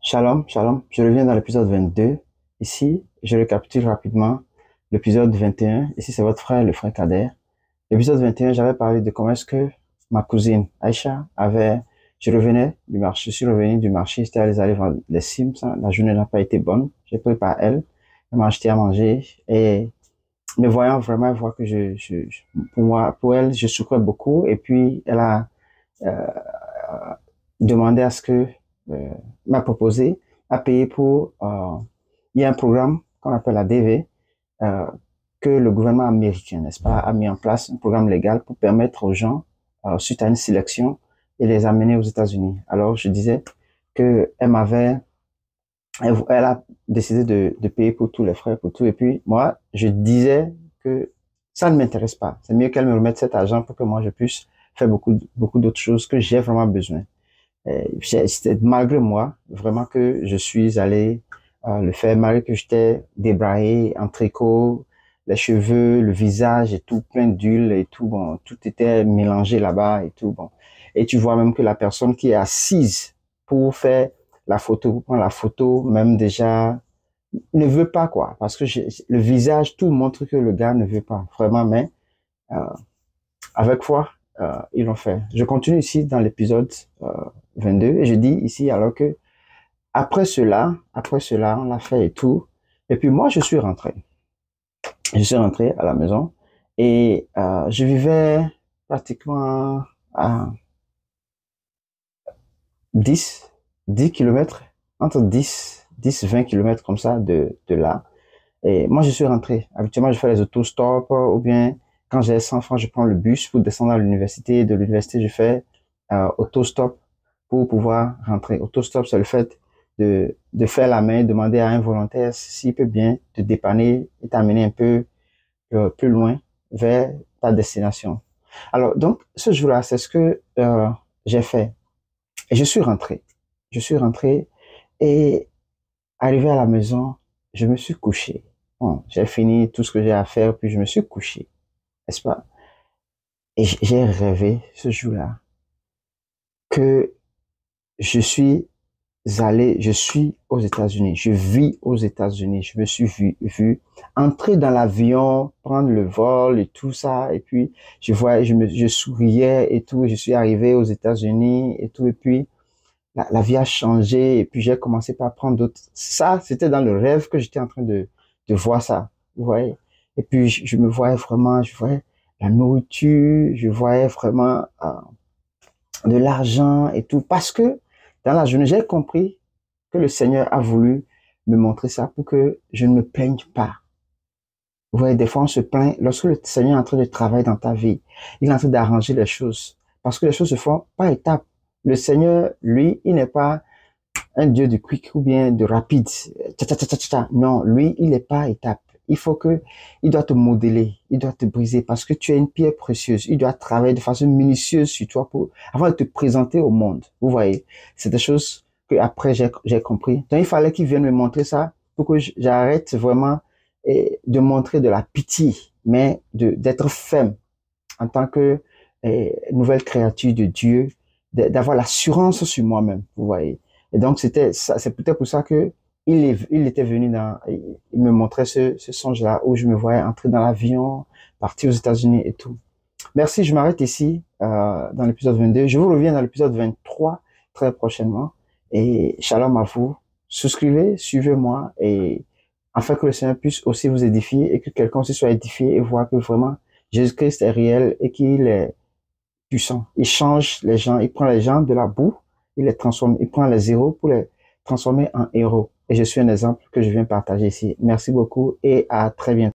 Shalom, shalom. Je reviens dans l'épisode 22. Ici, je récapitule rapidement l'épisode 21. Ici, c'est votre frère, le frère Kader. L'épisode 21, j'avais parlé de comment est-ce que ma cousine Aïcha je revenais du marché, je suis revenu du marché, j'étais allé vendre les Sims. La journée n'a pas été bonne. J'ai pris par elle. Elle m'a acheté à manger et me voyant vraiment, elle voit que pour moi, pour elle, je souffrais beaucoup. Et puis, elle a euh, demandé à ce que euh, m'a proposé à payer pour il y a un programme qu'on appelle la DV euh, que le gouvernement américain, n'est-ce pas, a mis en place un programme légal pour permettre aux gens suite à une sélection et les amener aux États-Unis. Alors je disais que elle a décidé de payer pour tous les frais, pour tout. Et puis moi, je disais que ça ne m'intéresse pas. C'est mieux qu'elle me remette cet argent pour que moi je puisse faire beaucoup d'autres choses que j'ai vraiment besoin. C'était malgré moi, vraiment que je suis allé le faire, malgré que j'étais débraillé en tricot, les cheveux, le visage et tout, plein d'huile et tout, bon, tout était mélangé là-bas et tout, bon. Et tu vois même que la personne qui est assise pour faire la photo, pour prendre la photo, même déjà, ne veut pas, quoi, parce que le visage, tout montre que le gars ne veut pas, vraiment, mais euh, avec foi, ils l'ont fait. Je continue ici dans l'épisode 22 et je dis ici alors que après cela, on l'a fait et tout. Et puis moi, je suis rentré. Je suis rentré à la maison et je vivais pratiquement à 10 10 kilomètres, entre 20 kilomètres comme ça de là. Et moi, je suis rentré. Habituellement, je fais les autostops ou bien quand j'ai 100 francs, je prends le bus pour descendre à l'université. De l'université, je fais autostop pour pouvoir rentrer. Autostop, c'est le fait de faire la main, demander à un volontaire s'il peut bien te dépanner et t'amener un peu plus loin vers ta destination. Alors, donc, ce jour-là, c'est ce que j'ai fait. Et je suis rentré. Je suis rentré et arrivé à la maison, je me suis couché. Bon, j'ai fini tout ce que j'ai à faire, puis je me suis couché, n'est-ce pas? Et j'ai rêvé ce jour-là que je suis je suis aux États-Unis, je vis aux États-Unis, je me suis vu entrer dans l'avion, prendre le vol et tout ça, et puis je souriais et tout, et je suis arrivé aux États-Unis et tout, et puis la vie a changé, et puis j'ai commencé par prendre d'autres. Ça, c'était dans le rêve que j'étais en train de voir ça, vous voyez. Et puis je me voyais vraiment, je voyais la nourriture, je voyais vraiment de l'argent et tout, parce que dans la journée, j'ai compris que le Seigneur a voulu me montrer ça pour que je ne me plaigne pas. Vous voyez, des fois, on se plaint lorsque le Seigneur est en train de travailler dans ta vie. Il est en train d'arranger les choses. Parce que les choses se font par étapes. Le Seigneur, lui, il n'est pas un Dieu de quick ou bien de rapide. Non, lui, il n'est pas étape. Il doit te modeler, il doit te briser parce que tu es une pierre précieuse. Il doit travailler de façon minutieuse sur toi avant de te présenter au monde. Vous voyez, c'est des choses que après j'ai compris. Donc il fallait qu'il vienne me montrer ça pour que j'arrête vraiment de montrer de la pitié, mais d'être ferme en tant que nouvelle créature de Dieu, d'avoir l'assurance sur moi-même. Vous voyez. Et donc c'est peut-être pour ça que il était venu il me montrait ce songe-là où je me voyais entrer dans l'avion, partir aux États-Unis et tout. Merci, je m'arrête ici dans l'épisode 22. Je vous reviens dans l'épisode 23 très prochainement. Et shalom à vous. Souscrivez, suivez-moi et afin que le Seigneur puisse aussi vous édifier et que quelqu'un aussi soit édifié et voit que vraiment Jésus-Christ est réel et qu'il est puissant. Il change les gens, il prend les gens de la boue, il les transforme, il prend les zéros pour les transformer en héros. Et je suis un exemple que je viens partager ici. Merci beaucoup et à très bientôt.